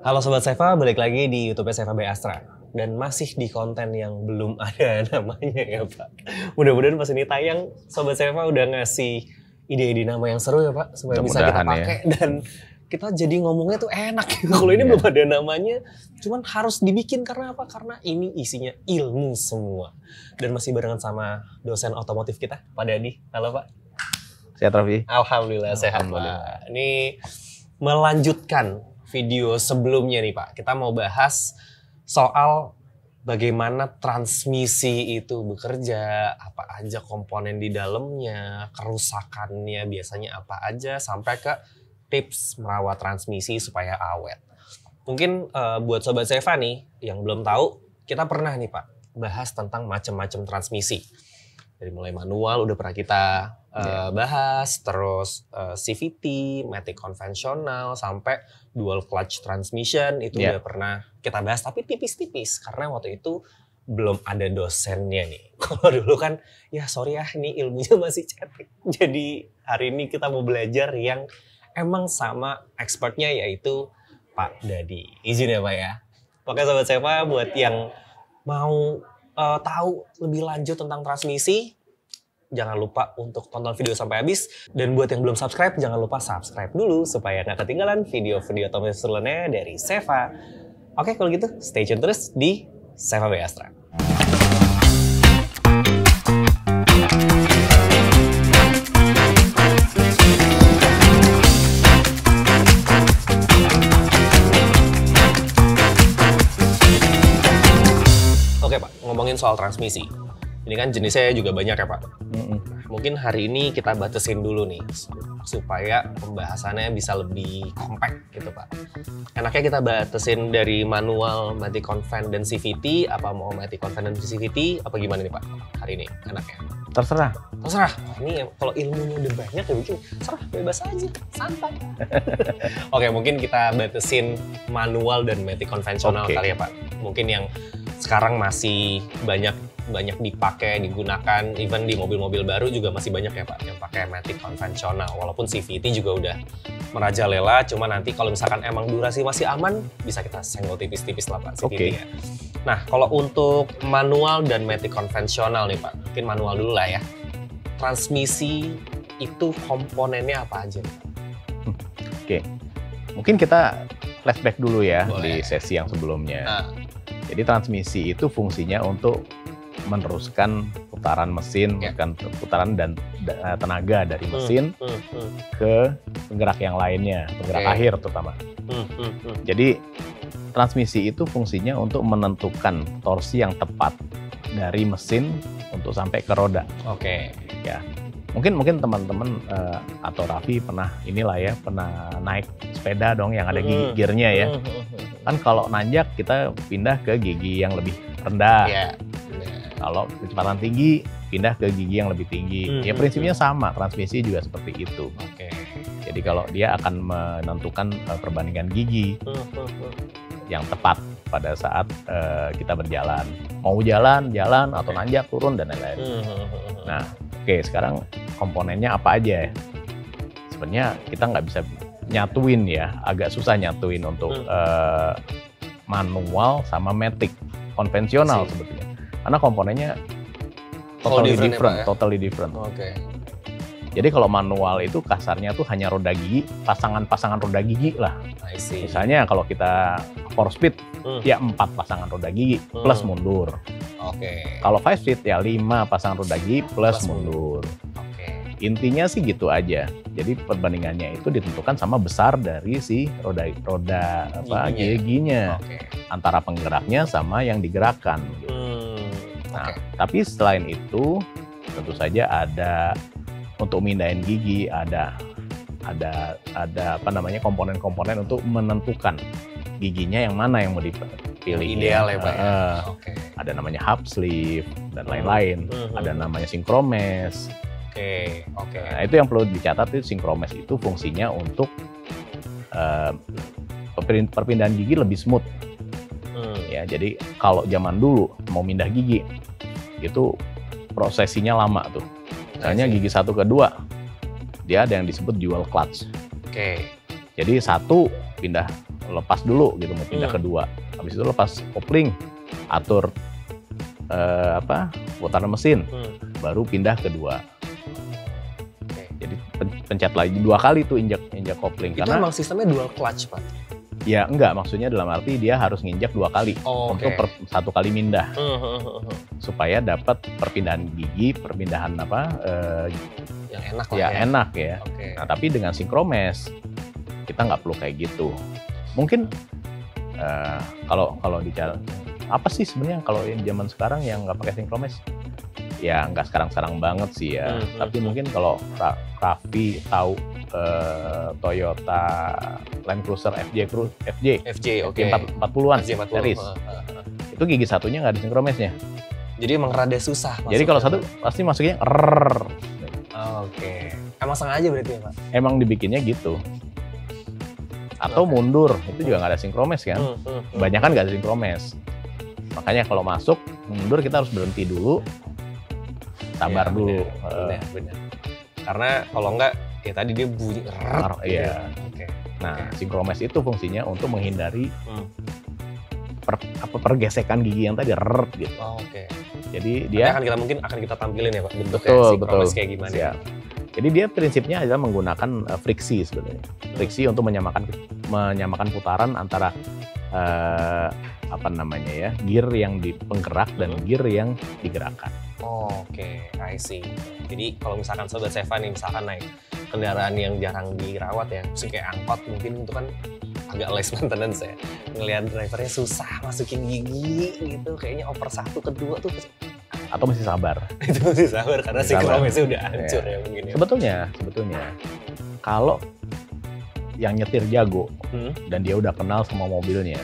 Halo Sobat Seva, balik lagi di YouTube Seva by Astra. Dan masih di konten yang belum ada namanya ya Pak. Mudah-mudadan pas ini tayang, Sobat Seva udah ngasih ide-ide nama yang seru ya Pak. Supaya bisa kita pakai ya. Dan kita jadi ngomongnya tuh enak. Kalau ini belum ada namanya, cuman harus dibikin karena apa? Karena ini isinya ilmu semua. Dan masih barengan sama dosen otomotif kita, Pak Dadi. Halo Pak. Sehat Raffi? Alhamdulillah sehat Pak. Ini melanjutkan video sebelumnya nih Pak, kita mau bahas soal bagaimana transmisi itu bekerja, apa aja komponen di dalamnya, kerusakannya biasanya apa aja, sampai ke tips merawat transmisi supaya awet. Mungkin buat Sobat Seva nih yang belum tahu, kita pernah nih Pak bahas tentang macam-macam transmisi. Dari mulai manual udah pernah kita bahas, terus CVT, matic konvensional, sampai dual clutch transmission itu udah pernah kita bahas, tapi tipis-tipis karena waktu itu belum ada dosennya nih. Kalau dulu kan, ya sorry ya, ini ilmunya masih cetek. Jadi hari ini kita mau belajar yang emang sama expertnya, yaitu Pak Dadi. Izin ya Pak ya. Oke Sobat Seva, buat yang mau tahu lebih lanjut tentang transmisi, jangan lupa untuk tonton video sampai habis. Dan buat yang belum subscribe, jangan lupa subscribe dulu supaya nggak ketinggalan video-video otomotif seru lainnya dari Seva. Oke, kalau gitu stay tune terus di Seva by Astra. Oke Pak, ngomongin soal transmisi. Ini kan jenisnya juga banyak ya Pak. Mungkin hari ini kita batasin dulu nih supaya pembahasannya bisa lebih compact gitu Pak. Enaknya kita batasin dari manual, matic conven, dan CVT, apa mau matic conven dan CVT, apa gimana nih Pak hari ini enaknya? Terserah. Terserah. Ini kalau ilmunya udah banyak ya bikin serah, bebas aja, santai. Oke, mungkin kita batasin manual dan matic konvensional kali ya Pak. Mungkin yang sekarang masih banyak dipakai, digunakan, even di mobil-mobil baru juga masih banyak ya Pak yang pakai matic konvensional. Walaupun CVT juga udah merajalela, cuma nanti kalau misalkan emang durasi masih aman, bisa kita senggol tipis-tipis lah Pak CVT ya. Nah, kalau untuk manual dan matic konvensional nih Pak, mungkin manual dulu lah ya. Transmisi itu komponennya apa aja? Oke, mungkin kita flashback dulu ya. Boleh. Di sesi yang sebelumnya. Jadi transmisi itu fungsinya untuk meneruskan putaran mesin, putaran dan tenaga dari mesin ke penggerak yang lainnya, penggerak akhir terutama. Jadi transmisi itu fungsinya untuk menentukan torsi yang tepat dari mesin untuk sampai ke roda. Ya, mungkin teman-teman atau Raffi pernah pernah naik sepeda dong yang ada gigi gearnya ya. Kan kalau nanjak kita pindah ke gigi yang lebih rendah. Kalau kecepatan tinggi, pindah ke gigi yang lebih tinggi. Ya prinsipnya sama, transmisi juga seperti itu. Jadi kalau dia akan menentukan perbandingan gigi yang tepat pada saat kita berjalan. Mau jalan atau nanjak, turun, dan lain-lain. Nah, sekarang komponennya apa aja ya? Sebenarnya kita nggak bisa nyatuin ya, agak susah nyatuin untuk manual sama matic konvensional sebetulnya. Karena komponennya totally different. Jadi kalau manual itu kasarnya tuh hanya roda gigi, pasangan roda gigi lah. Misalnya kalau kita 4-speed, ya 4 pasangan roda gigi plus mundur. Kalau 5-speed ya 5 pasangan roda gigi plus mundur. Intinya sih gitu aja. Jadi perbandingannya itu ditentukan sama besar dari si roda giginya. Antara penggeraknya sama yang digerakkan. Nah, tapi selain itu tentu saja ada untuk mindahin gigi, ada komponen-komponen untuk menentukan giginya yang mana yang mau dipilih. Ideal ya Pak. Ada namanya hub sleeve dan lain-lain. Ada namanya synchromess. Nah, itu yang perlu dicatat, itu synchromess itu fungsinya untuk perpindahan gigi lebih smooth. Ya, jadi kalau zaman dulu mau mindah gigi itu prosesinya lama tuh. Misalnya gigi 1 ke 2 dia ada yang disebut dual clutch. Jadi 1 pindah lepas dulu gitu, mau pindah ke 2. Habis itu lepas kopling, atur putaran mesin, baru pindah ke 2. Jadi pencet lagi 2 kali tuh injak kopling. Itu karena emang sistemnya dual clutch, Pak? Ya enggak, maksudnya dalam arti dia harus nginjak 2 kali untuk 1 kali mindah, supaya dapat perpindahan gigi, perpindahan yang enak lah ya. Enak ya. Nah tapi dengan sinkromes kita nggak perlu kayak gitu. Mungkin kalau bicara apa sih sebenarnya kalau zaman sekarang yang nggak pakai sinkromes? Ya nggak sekarang banget sih ya. Tapi mungkin kalau Raffi tahu Toyota Land Cruiser FJ 40-an series. Itu gigi satunya nggak ada sinkromesnya. Jadi emang rada susah. Jadi kalau satu pasti masuknya Emang sengaja berarti ya, Pak? Emang dibikinnya gitu. Atau mundur, itu juga nggak ada sinkromes kan. Banyak kan nggak ada sinkromes. Makanya kalau masuk, mundur kita harus berhenti dulu. Sabar dulu. Benar. Karena kalau enggak, ya tadi dia bunyi Iya. Nah, sinkromes itu fungsinya untuk menghindari pergesekan gigi yang tadi gitu. Jadi dia mungkin akan kita tampilin ya Pak, bentuknya sinkromes kayak gimana. Ya. Jadi dia prinsipnya adalah menggunakan friksi sebenarnya. Friksi untuk menyamakan putaran antara gear yang penggerak dan gear yang digerakkan. I see. Jadi kalau misalkan Sobat Seva nih, misalkan naik kendaraan yang jarang dirawat ya, kayak angkot mungkin itu kan agak less maintenance ya. Ngelihat drivernya susah masukin gigi gitu, kayaknya oper 1 ke 2 tuh. Atau masih sabar. Itu masih sabar karena sinkromesnya udah hancur ya mungkin ya. Sebetulnya kalau yang nyetir jago dan dia udah kenal sama mobilnya,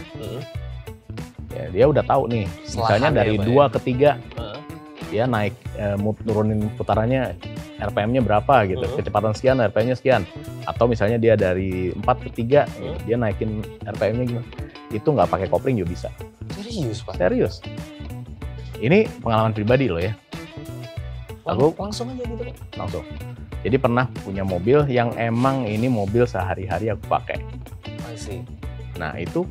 ya dia udah tahu nih, misalnya dari 2 ke 3 dia naik nurunin putarannya RPM-nya berapa gitu, kecepatan sekian, RPM-nya sekian, atau misalnya dia dari 4 ke 3 dia naikin RPM-nya gimana, itu nggak pakai kopling juga bisa. Serius Pak? Serius. Ini pengalaman pribadi loh ya. Aku langsung aja gitu Pak? Langsung. Jadi pernah punya mobil yang emang ini mobil sehari-hari aku pakai. I see. Nah itu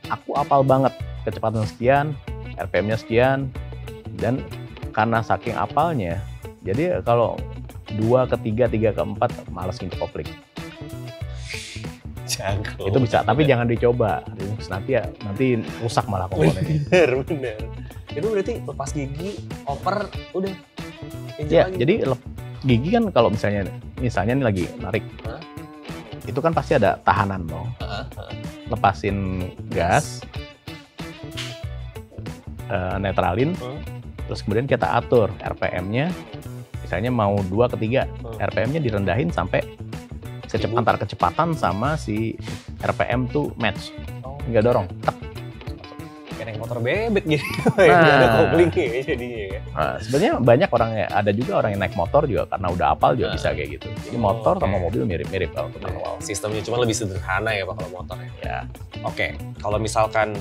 aku apal banget, kecepatan sekian, RPM-nya sekian, dan karena saking apalnya, jadi kalau 2 ke 3, 3 ke 4 males nginjek kopling. Jago. Itu bisa, tapi jangan dicoba. Nanti rusak malah komponennya. Bener. Itu berarti lepas gigi, oper, udah. Ya, jadi gigi kan kalau misalnya nih lagi narik, itu kan pasti ada tahanan dong. Lepasin gas, netralin, terus kemudian kita atur RPM-nya, misalnya mau 2 ke 3, RPM-nya direndahin sampai antar kecepatan sama si RPM tuh match, nggak dorong. Kayak motor bebek gitu, ada koplingnya jadinya ya. Nah, sebenarnya banyak ada juga orang yang naik motor juga karena udah apal juga bisa kayak gitu. Jadi motor sama mobil mirip-mirip kalau manual. Sistemnya cuma lebih sederhana ya Pak kalau motor ya. Kalau misalkan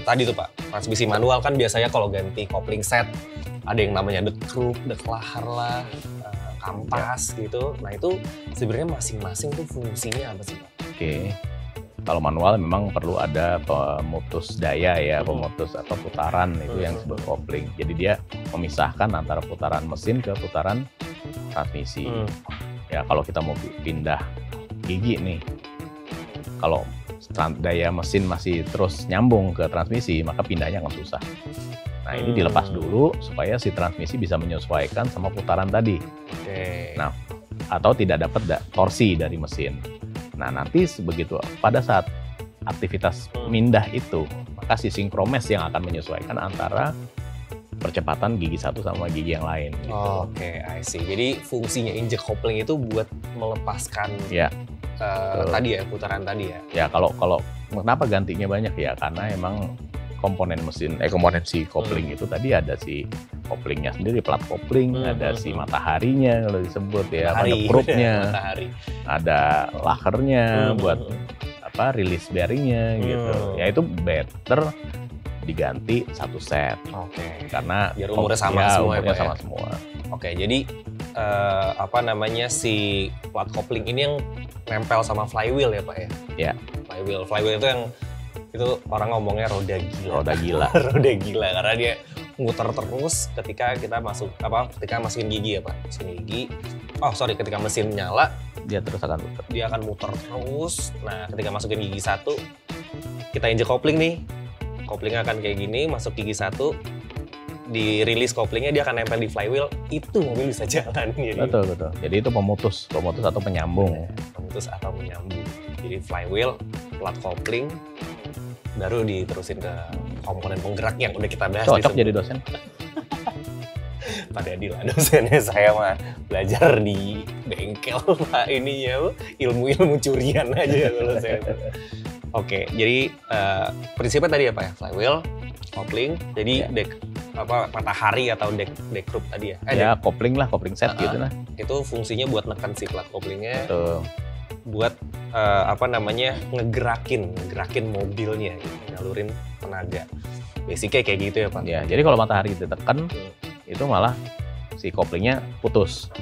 tadi tuh Pak, transmisi manual kan biasanya kalau ganti kopling set ada yang namanya dekrup, deklahar lah, kampas gitu. Nah itu sebenarnya masing-masing tuh fungsinya apa sih Pak? Kalau manual memang perlu ada pemutus daya ya, pemutus atau putaran itu yang disebut kopling. Jadi dia memisahkan antara putaran mesin ke putaran transmisi. Ya kalau kita mau pindah gigi nih, kalau daya mesin masih terus nyambung ke transmisi, maka pindahnya akan susah. Nah ini dilepas dulu supaya si transmisi bisa menyesuaikan sama putaran tadi. Nah atau tidak dapat torsi dari mesin. Nah nanti begitu pada saat aktivitas mindah itu, maka si sinkromes yang akan menyesuaikan antara percepatan gigi satu sama gigi yang lain. Gitu. I see. Jadi fungsinya injek kopling itu buat melepaskan tadi ya, putaran tadi ya. Ya kalau kenapa gantinya banyak ya karena emang komponen si kopling itu tadi ada si koplingnya sendiri, plat kopling, ada si mataharinya kalau disebut ya, ada grupnya, ada lakernya buat release bearingnya gitu. Ya itu better diganti satu set. Karena biar umurnya sama semua umurnya sama semua. Jadi si plat kopling ini yang nempel sama flywheel ya Pak ya? Ya. flywheel. Flywheel itu orang ngomongnya roda gila. Roda gila. Roda gila karena dia muter terus ketika kita ketika masukin gigi ya Pak. Masukin gigi. Ketika mesin nyala dia terus akan muter. Dia akan muter terus. Nah, ketika masukin gigi 1, kita injek kopling nih. Koplingnya akan kayak gini, masuk gigi 1, dirilis koplingnya, dia akan nempel di flywheel, itu mobil bisa jalan. Jadi. Betul. Jadi itu pemutus atau penyambung. Pemutus atau menyambung. Jadi flywheel, plat kopling, baru diterusin ke komponen penggerak yang udah kita bahas. Cocok jadi dosen. Pak Dadi lah dosennya, saya mah belajar di bengkel Pak ininya, ilmu-ilmu curian aja kalau saya. Oke, jadi prinsipnya tadi apa ya? Flywheel, kopling, jadi matahari atau deck group tadi ya? Kopling set gitu lah. Itu fungsinya buat neken si plat koplingnya. Betul. Buat ngegerakin mobilnya, gitu, ngalurin tenaga. Basicnya kayak gitu ya Pak? Ya, jadi kalau matahari ditekan, itu malah si koplingnya putus.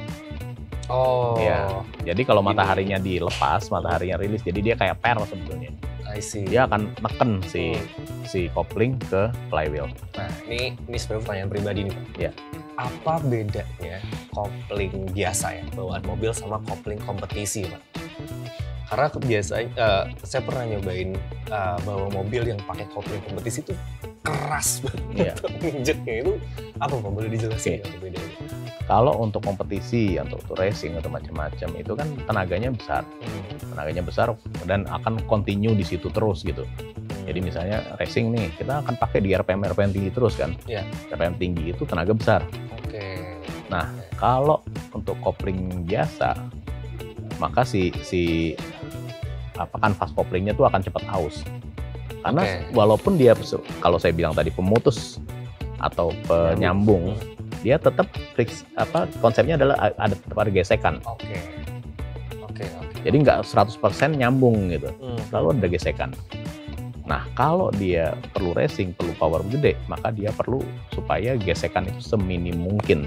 Oh. Ya, jadi kalau mataharinya dilepas, mataharinya rilis, jadi dia kayak per sebetulnya. I see. Dia akan neken si kopling ke flywheel. Nah, ini sebenarnya pertanyaan pribadi nih Pak. Ya. Apa bedanya kopling biasa ya, bawaan mobil sama kopling kompetisi Pak? Karena biasanya saya pernah nyobain bawa mobil yang pakai kopling kompetisi itu keras banget. Injeknya itu apa Pak? Boleh dijelasin apa bedanya? Kalau untuk kompetisi, untuk racing atau macam-macam itu kan tenaganya besar. Tenaganya besar dan akan continue di situ terus gitu. Jadi misalnya racing nih, kita akan pakai di RPM tinggi terus kan. RPM tinggi itu tenaga besar. Nah, kalau untuk kopling biasa, maka kanvas koplingnya tuh akan cepat aus. Karena walaupun dia, kalau saya bilang tadi pemutus atau penyambung, dia tetap konsepnya adalah ada gesekan. Jadi nggak 100% nyambung gitu. Selalu ada gesekan. Nah, kalau dia perlu racing, perlu power gede, maka dia perlu supaya gesekan itu seminim mungkin.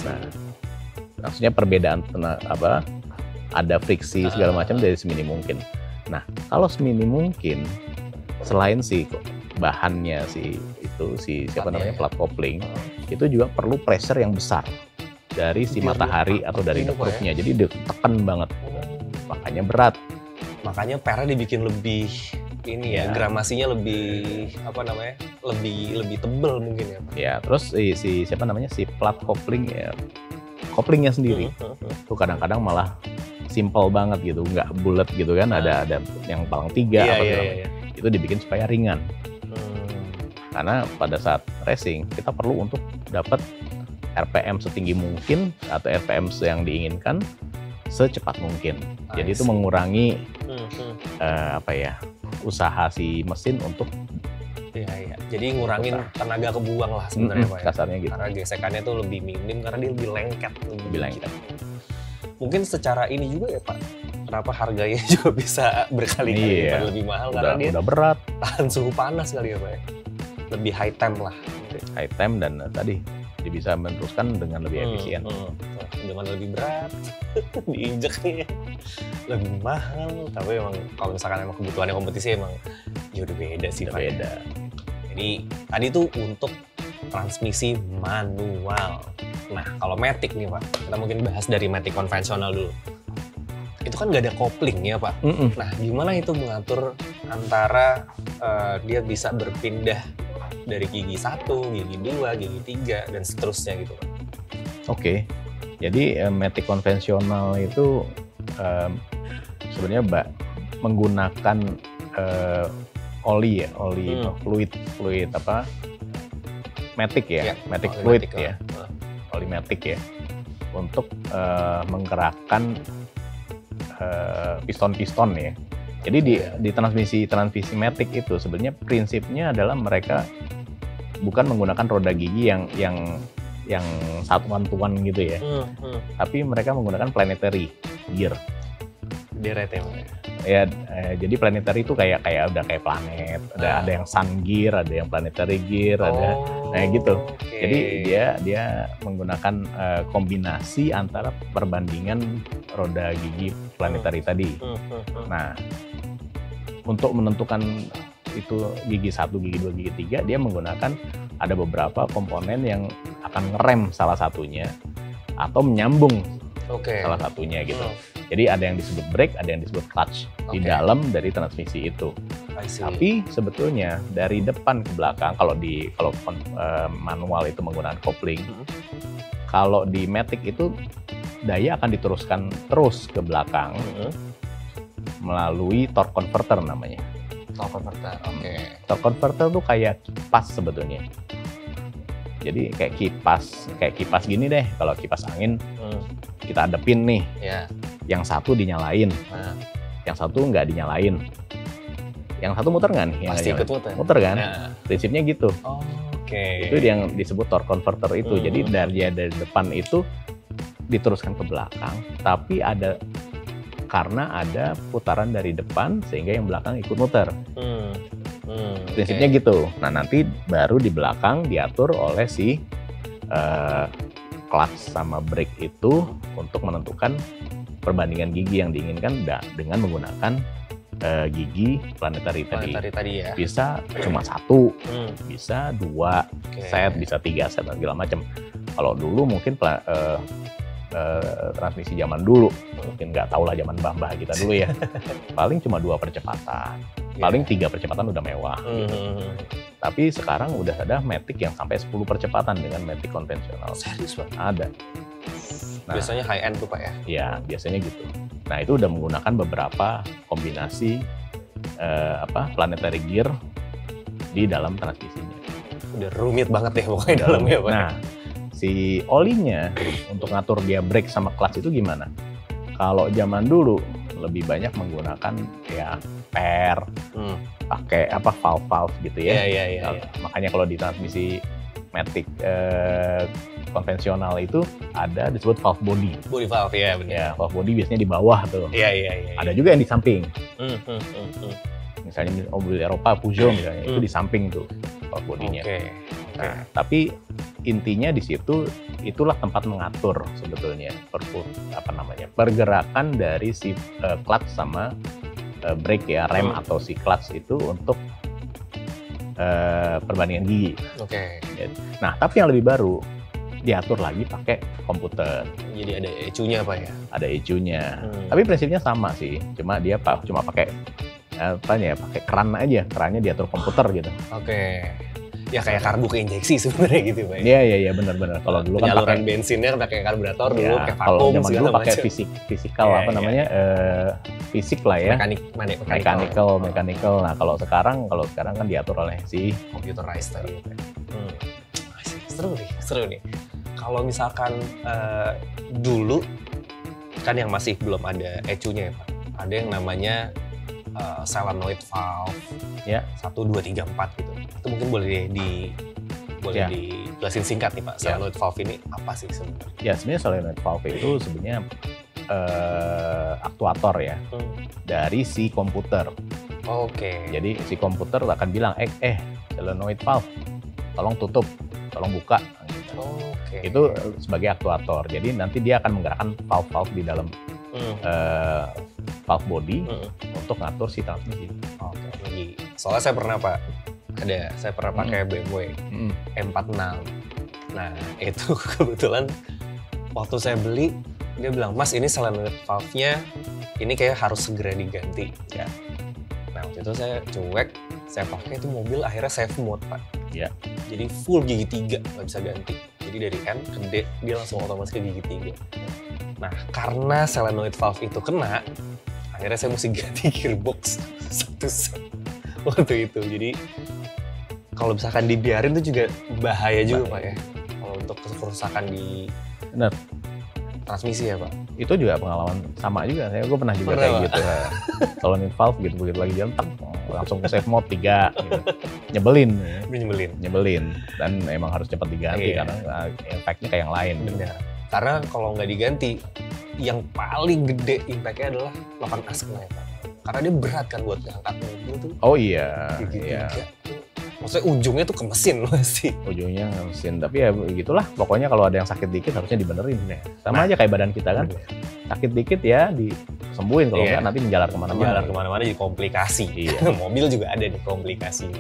Nah, maksudnya perbedaan ada friksi segala macam dari seminim mungkin. Nah, kalau seminim mungkin, selain si bahannya plat kopling, itu juga perlu pressure yang besar dari si matahari atau dari dekrupnya. Jadi ditekan banget, makanya berat. Makanya pernya dibikin lebih gramasinya lebih lebih tebel mungkin ya Pak. Ya, terus si plat kopling ya, koplingnya sendiri tuh kadang-kadang malah simple banget gitu, nggak bulat gitu kan, ada yang palang 3 itu dibikin supaya ringan. Karena pada saat racing kita perlu untuk dapat RPM setinggi mungkin atau RPM yang diinginkan secepat mungkin. Jadi itu mengurangi usaha si mesin untuk jadi ngurangin tenaga kebuang lah sebenarnya Pak. Kasarnya gitu. Karena gesekannya tuh lebih minim karena dia lebih lengket. Mungkin secara ini juga ya Pak, kenapa harganya juga bisa berkali-kali lebih mahal karena dia udah berat, tahan suhu panas kali ya Pak. Lebih high temp lah. High temp dan tadi dia bisa meneruskan dengan lebih efisien. Dengan lebih berat, diinjeknya lebih mahal. Tapi emang kalau misalkan emang kebutuhannya kompetisi emang ya udah beda sih Pak. Beda. Jadi tadi tuh untuk transmisi manual. Nah kalau matic nih Pak, kita mungkin bahas dari matic konvensional dulu. Itu kan nggak ada kopling ya Pak. Nah gimana itu mengatur antara dia bisa berpindah dari gigi 1, gigi 2, gigi 3 dan seterusnya gitu Pak. Oke. Jadi matic konvensional itu sebenarnya menggunakan oli fluid matic ya, matic fluid ya, oli matic ya, untuk menggerakkan piston ya. Jadi di transmisi matic itu sebenarnya prinsipnya adalah mereka bukan menggunakan roda gigi yang satuan-tuan gitu ya, tapi mereka menggunakan planetary gear. Deret ya. Jadi planetary itu kayak udah kayak planet, ada yang sun gear, ada yang planetary gear, ada gitu. Jadi dia menggunakan kombinasi antara perbandingan roda gigi planetary tadi. Nah, untuk menentukan itu gigi 1, gigi 2, gigi 3, dia menggunakan ada beberapa komponen yang akan ngerem salah satunya atau menyambung salah satunya gitu. Jadi ada yang disebut brake, ada yang disebut clutch di dalam dari transmisi itu. Tapi sebetulnya dari depan ke belakang, kalau manual itu menggunakan kopling, kalau di matic itu daya akan diteruskan terus ke belakang melalui torque converter namanya. Torque converter, Torque converter tuh kayak kipas sebetulnya. Jadi kayak kipas gini deh. Kalau kipas angin kita adepin nih, yang satu dinyalain, yang satu nggak dinyalain. Yang satu muter nggak nih? Pasti ikut muter. Muter kan? Prinsipnya gitu. Itu yang disebut torque converter itu. Jadi dari depan itu diteruskan ke belakang, tapi karena ada putaran dari depan sehingga yang belakang ikut muter. Prinsipnya gitu. Nah, nanti baru di belakang diatur oleh si clutch sama brake itu untuk menentukan perbandingan gigi yang diinginkan dengan menggunakan gigi planetary tadi ya. Bisa cuma 1, bisa 2 set, bisa 3 set dan segala macam. Kalau dulu mungkin transmisi zaman dulu, mungkin nggak tahu lah zaman mbah-mbah kita dulu ya, paling cuma 2 percepatan, paling 3 percepatan udah mewah. Gitu. Tapi sekarang udah ada matic yang sampai 10 percepatan dengan matic konvensional. Serius Pak? Ada. Nah, biasanya high end tuh Pak ya? Iya, biasanya gitu. Nah, itu udah menggunakan beberapa kombinasi planetary gear di dalam transmisinya. Udah rumit banget deh pokoknya dalamnya Pak. Nah, si olinya untuk ngatur dia brake sama clutch itu gimana? Kalau zaman dulu lebih banyak menggunakan ya pakai valve gitu ya. Makanya kalau di transmisi matic konvensional itu ada disebut valve body. Body valve ya benar. Ya, valve body biasanya di bawah tuh. Ada juga yang di samping. Misalnya mobil Eropa Peugeot misalnya itu di samping tuh valve bodinya. Nah, tapi intinya di situ itulah tempat mengatur sebetulnya pergerakan dari si clutch sama brake ya, rem atau si clutch itu untuk perbandingan gigi. Nah, tapi yang lebih baru diatur lagi pakai komputer. Jadi ada ECU-nya Pak ya? Ada ECU-nya. Tapi prinsipnya sama sih, cuma dia cuma pakai pakai keran aja, kerannya diatur komputer gitu. Ya kayak karbu ke injeksi sebenarnya gitu Pak. Iya benar-benar. Kalau dulu kan penyaluran bensinnya pakai karburator dulu, pakai vakum segala macam. Kalau pakai fisikal fisik lah ya. Mechanical. Nah, kalau sekarang kan diatur oleh si computerized tadi. Seru nih. Kalau misalkan dulu kan yang masih belum ada ECU-nya ya Pak. Ada yang namanya solenoid valve. 1, 2, 3, 4 gitu. Itu mungkin boleh dijelasin singkat nih Pak. Solenoid valve ini apa sih sebenarnya? Ya, sebenarnya solenoid valve itu sebenarnya aktuator ya dari si komputer. Jadi si komputer akan bilang solenoid valve, tolong tutup, tolong buka. Itu sebagai aktuator. Jadi nanti dia akan menggerakkan valve di dalam valve body untuk ngatur si transmisi. Soalnya saya pernah Pak, saya pernah pakai BMW M46. Nah, itu kebetulan waktu saya beli, dia bilang, "Mas, ini solenoid valve-nya ini kayak harus segera diganti." Ya. Nah, waktu itu saya cuek, saya pakai itu mobil akhirnya save mode Pak. Jadi full gigi 3, nggak bisa ganti. Jadi dari N ke D, dia langsung otomatis ke gigi 3. Nah, karena solenoid valve itu kena, akhirnya saya mesti ganti gearbox satu waktu itu. Jadi kalau misalkan dibiarin itu juga bahaya juga Pak ya. Kalau untuk kerusakan di transmisi ya Pak. Itu juga pengalaman sama juga. Gue pernah juga kayak gitu. Solenoid valve gitu, begitu lagi jalan langsung ke save mode 3 gitu. Nyebelin. Dan emang harus cepat diganti karena impact-nya kayak yang lain. Benar. Karena kalau nggak diganti, yang paling gede impact-nya adalah papan asnya ya Pak. Karena dia berat kan buat ngangkat mobil tuh. Maksudnya ujungnya tuh ke mesin pasti. Ujungnya ke mesin, tapi ya begitulah. Pokoknya kalau ada yang sakit dikit harusnya dibenerin. Sama aja kayak badan kita kan. Sakit dikit ya sembuhin, kalau enggak nanti menjalar kemana-mana. Menjalar kemana-mana jadi komplikasi. Iya. Mobil juga ada nih komplikasi.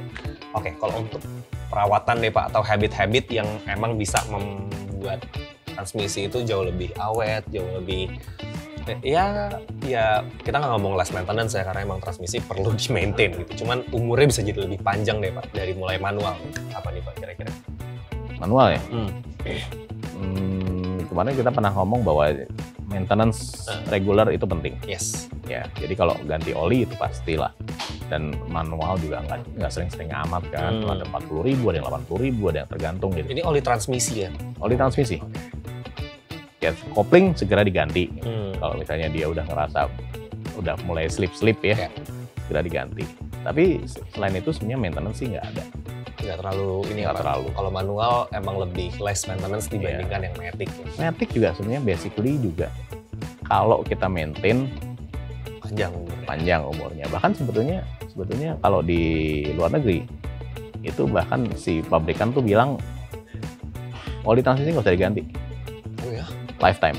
Oke, kalau untuk perawatan deh Pak, atau habit-habit yang emang bisa membuat transmisi itu jauh lebih awet, jauh lebih ya kita nggak ngomong less maintenance ya, karena emang transmisi perlu di maintain gitu. Cuman umurnya bisa jadi lebih panjang deh Pak, dari mulai manual. Apa nih Pak kira-kira? Manual ya? Kemarin kita pernah ngomong bahwa maintenance regular itu penting. Yes. Ya, jadi kalau ganti oli itu pastilah. Dan manual juga nggak sering-sering amat kan. Ada 40.000, ada yang 80.000, ada yang tergantung gitu. Ini oli transmisi ya? Oli transmisi. Ya, kopling segera diganti. Kalau misalnya dia udah ngerasa udah mulai slip ya, segera diganti. Tapi selain itu sebenarnya maintenance sih nggak ada. Nggak terlalu ini. Nggak terlalu. Kalau manual emang lebih less maintenance dibandingkan yang matic. Matic juga sebenarnya basically juga kalau kita maintain panjang umurnya. Bahkan sebetulnya kalau di luar negeri itu bahkan si pabrikan tuh bilang oli transmisi nggak usah diganti. Oh ya? Lifetime.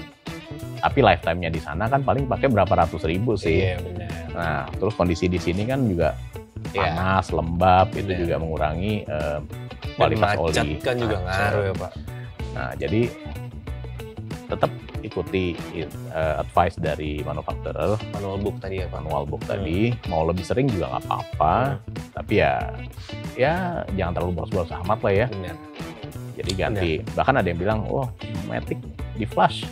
Tapi lifetime-nya di sana kan paling pakai berapa ratus ribu sih. Iya benar. Nah, terus kondisi di sini kan juga panas, lembab, itu juga mengurangi kualitas oli. Macet kan juga ngaruh ya Pak. Nah, jadi tetap ikuti advice dari manufacturer. Manual book tadi ya Pak. Manual book tadi. Mau lebih sering juga nggak apa-apa. Tapi ya jangan terlalu boros-boros amat lah ya. Benar. Jadi ganti. Bahkan ada yang bilang, oh matic di flush.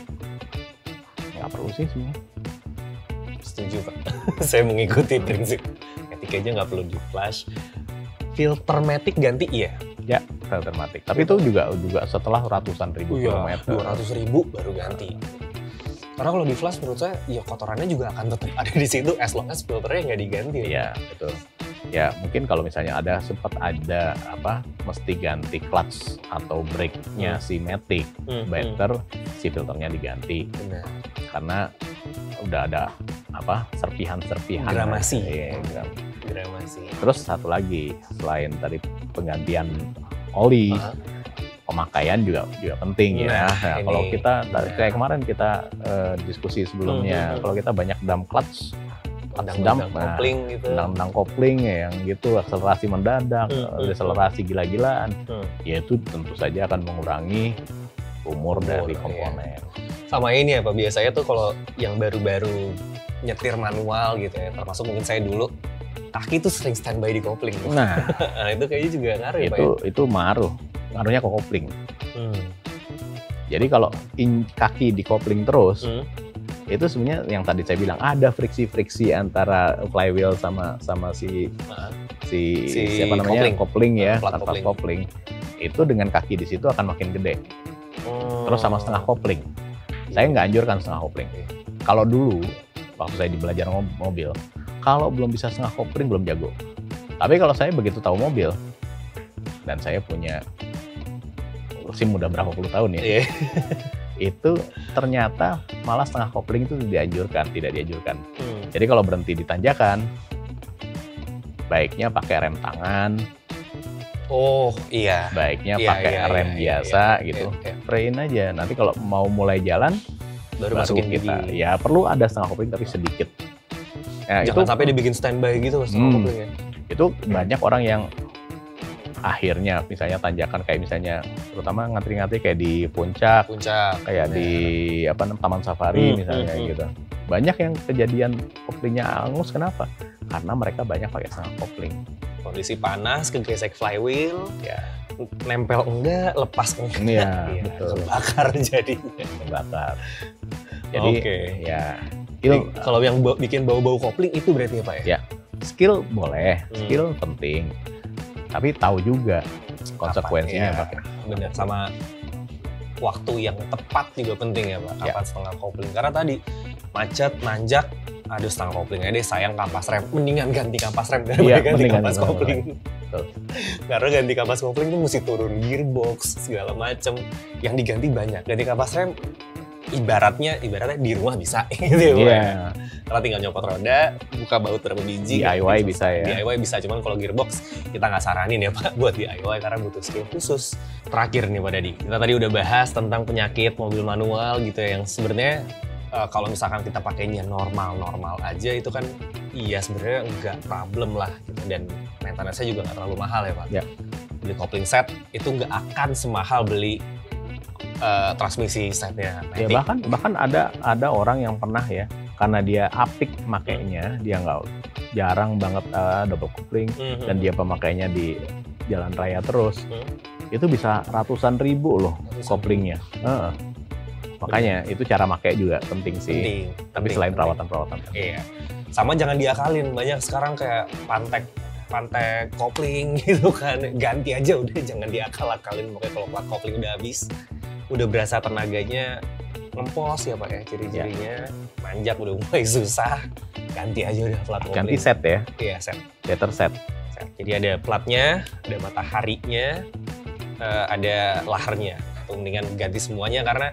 Nggak perlu sih sebenarnya. Setuju Pak. Saya mengikuti prinsip. Ketika aja nggak perlu di flash. Filter matic ganti iya? Ya, filter matic. Tapi itu juga setelah ratusan ribu kilometer. 200.000 baru ganti. Karena kalau di flash menurut saya, ya kotorannya juga akan tetap ada di situ as long as filternya nggak diganti. Iya, betul. Ya mungkin kalau misalnya sempat ada mesti ganti clutch atau brake-nya si matic, better si filternya diganti. Benar. Karena udah ada serpihan-serpihan. Gramasi. Iya, gramasi. Terus satu lagi, selain tadi penggantian oli, pemakaian juga penting ya. Nah, kalau kita kayak kemarin kita diskusi sebelumnya, kalau kita banyak dump clutch, kopling gitu. Tentang kopling ya, yang gitu, akselerasi mendadak, deselerasi gila-gilaan, ya itu tentu saja akan mengurangi umur dari komponen. Sama ini ya Pak, biasanya tuh kalau yang baru-baru nyetir manual gitu ya, termasuk mungkin saya dulu, kaki tuh sering standby di kopling. Nah, itu kayaknya juga ngaruh ya Pak ya? Itu ngaruhnya ke kopling. Jadi kalau kaki di kopling terus, itu sebenarnya yang tadi saya bilang ada friksi-friksi antara flywheel sama si siapa namanya kopling ya, plat kopling. Itu dengan kaki di situ akan makin gede. Terus sama setengah kopling. Saya nggak anjurkan setengah kopling. Kalau dulu waktu saya belajar mobil, kalau belum bisa setengah kopling belum jago. Tapi kalau saya begitu tahu mobil dan saya punya SIM udah berapa puluh tahun ya. Itu ternyata malah setengah kopling itu tidak dianjurkan. Jadi kalau berhenti di tanjakan, baiknya pakai rem tangan. Oh iya. Baiknya pakai rem biasa gitu. Frein aja. Nanti kalau mau mulai jalan, baru masukin kita. Gigi. Ya perlu ada setengah kopling tapi sedikit. Nah, jangan sampai dibikin standby gitu setengah kopling ya. Itu banyak orang yang akhirnya misalnya tanjakan kayak misalnya terutama ngantri-ngantri kayak di puncak kayak di Taman Safari misalnya gitu. Banyak yang kejadian koplingnya angus, kenapa? Karena mereka banyak pakai setengah kopling. Kondisi panas, kegesek flywheel, nempel enggak, lepas enggak. Iya, betul. Kebakar jadinya. Kebakar. Jadi kalau yang bikin bau-bau kopling itu berarti ya Pak ya? Ya, skill boleh, skill penting. Tapi tahu juga konsekuensinya. Benar, sama waktu yang tepat juga penting ya Pak, kapan setengah kopling. Karena tadi macet, nanjak, aduh setengah kopling aja deh, sayang kampas rem. Mendingan ganti kampas rem daripada ganti kampas kopling. Karena ganti kampas kopling itu mesti turun gearbox, segala macem. Yang diganti banyak, ganti kampas rem ibaratnya di rumah bisa gitu ya. Karena tinggal nyopot roda, buka baut berapa biji. DIY bisa ya. DIY bisa, cuman kalau gearbox kita nggak saranin ya Pak buat DIY karena butuh skill khusus. Terakhir nih Pak Dadi, kita tadi udah bahas tentang penyakit mobil manual gitu ya, yang sebenarnya kalau misalkan kita pakainya normal-normal aja itu kan iya sebenarnya nggak problem lah gitu. Dan maintenance-nya juga nggak terlalu mahal ya Pak. Ya. Beli kopling set itu nggak akan semahal beli transmisi setnya Ya, bahkan ada orang yang pernah ya, karena dia apik makainya, dia nggak jarang banget double kopling dan dia pemakainya di jalan raya terus, itu bisa ratusan ribu loh koplingnya. Makanya itu cara pakai juga penting sih. Tapi selain perawatan-perawatan. Iya. Sama jangan diakalin, banyak sekarang kayak pantek kopling gitu kan, ganti aja udah, jangan diakal-akalin. Makanya kalau plat kopling udah habis, udah berasa tenaganya ngempos ya Pak ya, ciri-cirinya manjak udah mulai susah, ganti aja udah plat kopling. Ganti set ya? Iya, set. Better set. Jadi ada platnya, ada mataharinya, ada laharnya. Atau mendingan ganti semuanya karena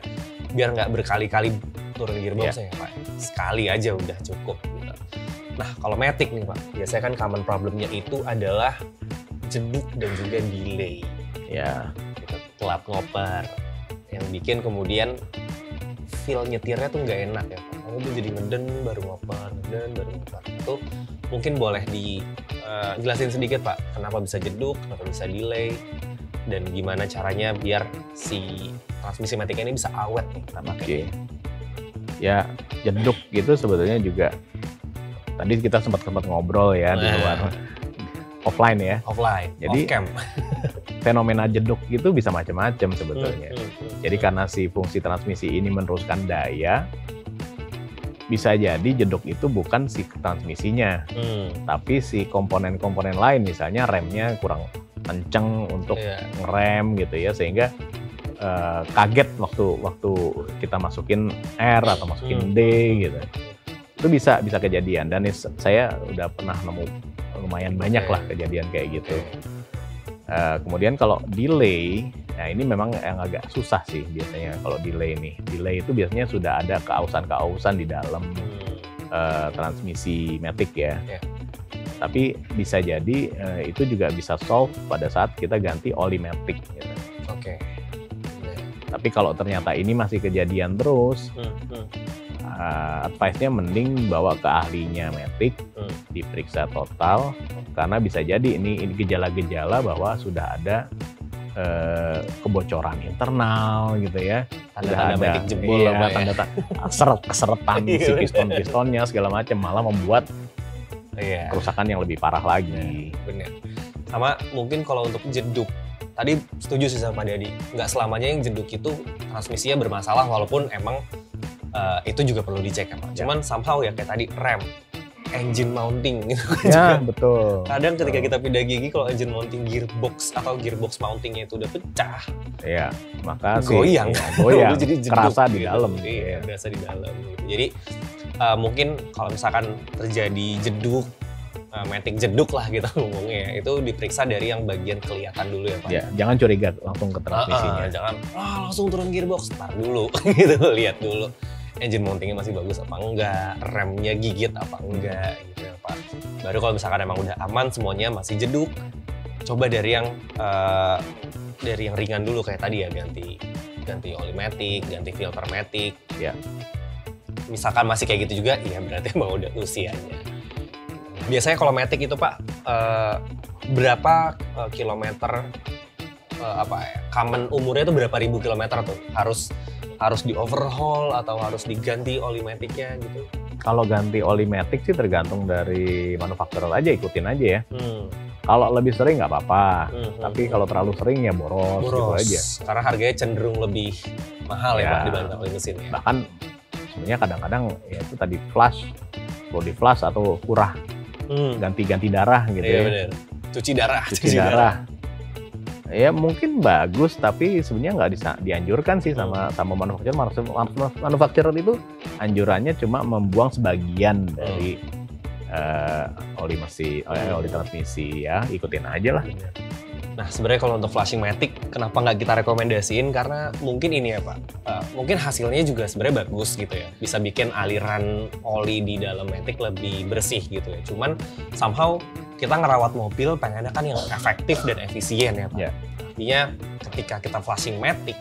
biar nggak berkali-kali turun gearbox ya Pak. Sekali aja udah cukup gitu. Nah kalau Matic nih Pak, biasanya kan common problemnya itu adalah jeduk dan juga delay. Ya. Gitu, telat ngoper. Yang bikin kemudian feel nyetirnya tuh nggak enak ya Pak. Kamu tuh jadi ngeden baru ngoper, ngeden baru ngoper. Itu mungkin boleh dijelasin sedikit Pak, kenapa bisa jeduk, kenapa bisa delay, dan gimana caranya biar si transmisi Matic ini bisa awet nih kita pakai. Ya, jeduk gitu sebetulnya juga tadi kita sempat ngobrol ya di luar offline ya. Offline, jadi off-cam. Fenomena jeduk itu bisa macam-macam sebetulnya. Jadi karena si fungsi transmisi ini meneruskan daya, bisa jadi jeduk itu bukan si transmisinya, tapi si komponen-komponen lain, misalnya remnya kurang kenceng untuk ngerem gitu ya, sehingga kaget waktu kita masukin R atau masukin D gitu. Itu bisa kejadian, dan saya udah pernah nemu lumayan banyak lah kejadian kayak gitu. Kemudian kalau delay, nah ini memang yang agak susah sih biasanya kalau delay nih. Delay itu biasanya sudah ada keausan di dalam transmisi Matic ya. Tapi bisa jadi itu juga bisa solve pada saat kita ganti oli Matic gitu. Tapi kalau ternyata ini masih kejadian terus, advice-nya mending bawa ke ahlinya Matic, diperiksa total, karena bisa jadi ini gejala-gejala bahwa sudah ada kebocoran internal gitu ya. Tanda-tanda Matic jebol keseretan si piston-pistonnya segala macam, malah membuat kerusakan yang lebih parah lagi. Bener. Sama mungkin kalau untuk jeduk, tadi setuju sih sama Pak Dadi, nggak selamanya yang jeduk itu transmisinya bermasalah, walaupun emang itu juga perlu dicek ya Pak. Cuman somehow ya kayak tadi rem, engine mounting gitu kan ya, juga. Betul. Kadang ketika kita pindah gigi, kalau engine mounting gearbox atau gearbox mountingnya itu udah pecah, ya maka goyang, goyang jadi jeduk, kerasa di gitu. dalam. Iya, berasa di dalam gitu. Jadi mungkin kalau misalkan terjadi jeduk, Matic jeduk lah kita ngomongnya ya, itu diperiksa dari yang bagian kelihatan dulu ya Pak. Ya, jangan curiga langsung ke transmisinya. Jangan langsung turun gearbox, tar dulu gitu, lihat dulu engine mountingnya masih bagus apa enggak, remnya gigit apa enggak gitu ya Pak. Baru kalau misalkan emang udah aman semuanya masih jeduk, coba dari yang ringan dulu kayak tadi ya, ganti oli Matic, ganti filter Matic. Ya. Misalkan masih kayak gitu juga, ya berarti emang udah usianya. Biasanya kalau Matic itu Pak, berapa kilometer, common umurnya itu berapa ribu kilometer tuh? Harus di overhaul atau harus diganti oli Matic-nya gitu? Kalau ganti oli Matic sih tergantung dari manufaktur aja, ikutin aja ya. Kalau lebih sering nggak apa-apa, tapi kalau terlalu sering ya boros gitu aja. Karena harganya cenderung lebih mahal ya Pak dibanding oli mesin ya. Bahkan sebenarnya kadang-kadang ya itu tadi flush, perlu di flush atau kurah. Ganti darah gitu ya. Bener. Cuci darah. Ya mungkin bagus, tapi sebenarnya nggak dianjurkan sih sama manufaktur. Manufaktur itu anjurannya cuma membuang sebagian dari oli mesin, oli transmisi ya, ikutin aja lah. Nah sebenarnya kalau untuk flashing Matic, kenapa nggak kita rekomendasiin? Karena mungkin ini ya Pak, mungkin hasilnya juga sebenarnya bagus gitu ya, bisa bikin aliran oli di dalam Matic lebih bersih gitu ya. Cuman somehow kita ngerawat mobil pengennya kan yang efektif dan efisien ya Pak. Artinya ketika kita flashing Matic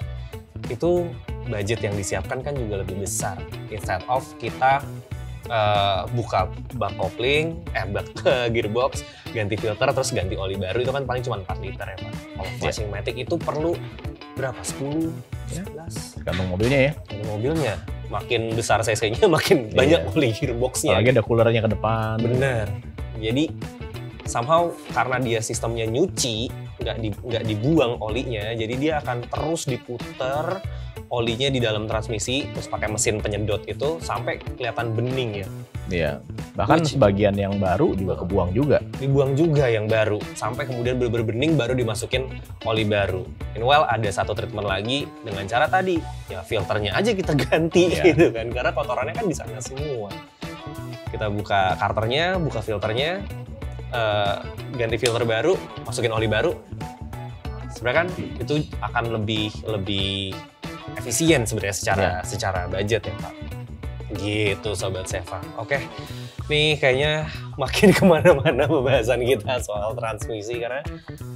itu budget yang disiapkan kan juga lebih besar. Instead of kita buka bak kopling, bak gearbox, ganti filter, terus ganti oli baru, itu kan paling cuma 4 liter ya Pak. Kalau Flashing-Matic itu perlu berapa? 10, 11? Tergantung mobilnya ya. Tergantung mobilnya. Makin besar size-nya, makin banyak oli gearbox-nya. Apalagi ada coolernya ke depan. Bener. Jadi somehow karena dia sistemnya nyuci, nggak dibuang olinya, jadi dia akan terus diputer olinya di dalam transmisi, terus pakai mesin penyedot itu sampai kelihatan bening ya. Iya. Bahkan sebagian yang baru juga kebuang juga. Dibuang juga yang baru, sampai kemudian bener-bener bening baru dimasukin oli baru. Meanwhile ada satu treatment lagi dengan cara tadi, ya filternya aja kita ganti gitu kan, karena kotorannya kan di sana semua. Kita buka karternya, buka filternya, ganti filter baru, masukin oli baru. Sebenarnya kan itu akan lebih efisien sebenarnya secara budget ya Pak. Gitu Sobat Seva. Oke, nih kayaknya makin kemana-mana pembahasan kita soal transmisi karena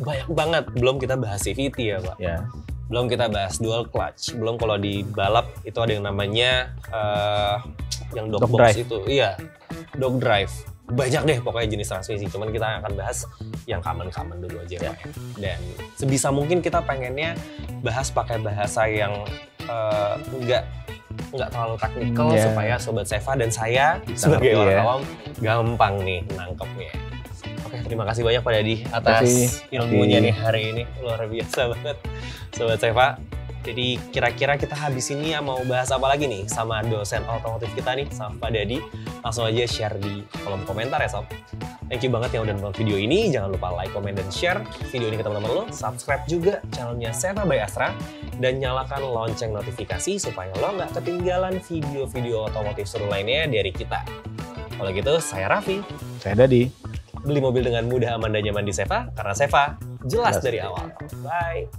banyak banget. Belum kita bahas CVT ya Pak. Ya. Belum kita bahas dual clutch. Belum kalau di balap itu ada yang namanya yang dog box drive. Itu. Iya, dog drive. Banyak deh pokoknya jenis transmisi. Cuman kita akan bahas yang common dulu aja Pak. Dan sebisa mungkin kita pengennya bahas pakai bahasa yang nggak terlalu teknikal supaya Sobat Seva dan saya sebagai orang awam gampang nih nangkepnya. Oke, terima kasih banyak Pak Dadi atas ilmunya nih hari ini. Luar biasa banget Sobat Seva. Jadi kira-kira kita habis ini mau bahas apa lagi nih sama dosen otomotif kita nih, sama Pak Dadi. Langsung aja share di kolom komentar ya Sob. Thank you banget yang udah nonton video ini. Jangan lupa like, comment, dan share video ini ke teman-teman lo. Subscribe juga channelnya Seva by Astra. Dan nyalakan lonceng notifikasi supaya lo nggak ketinggalan video-video otomotif seru lainnya dari kita. Kalau gitu, saya Raffi. Saya Dadi. Beli mobil dengan mudah, aman, dan nyaman di Seva. Karena Seva jelas dari awal. Bye.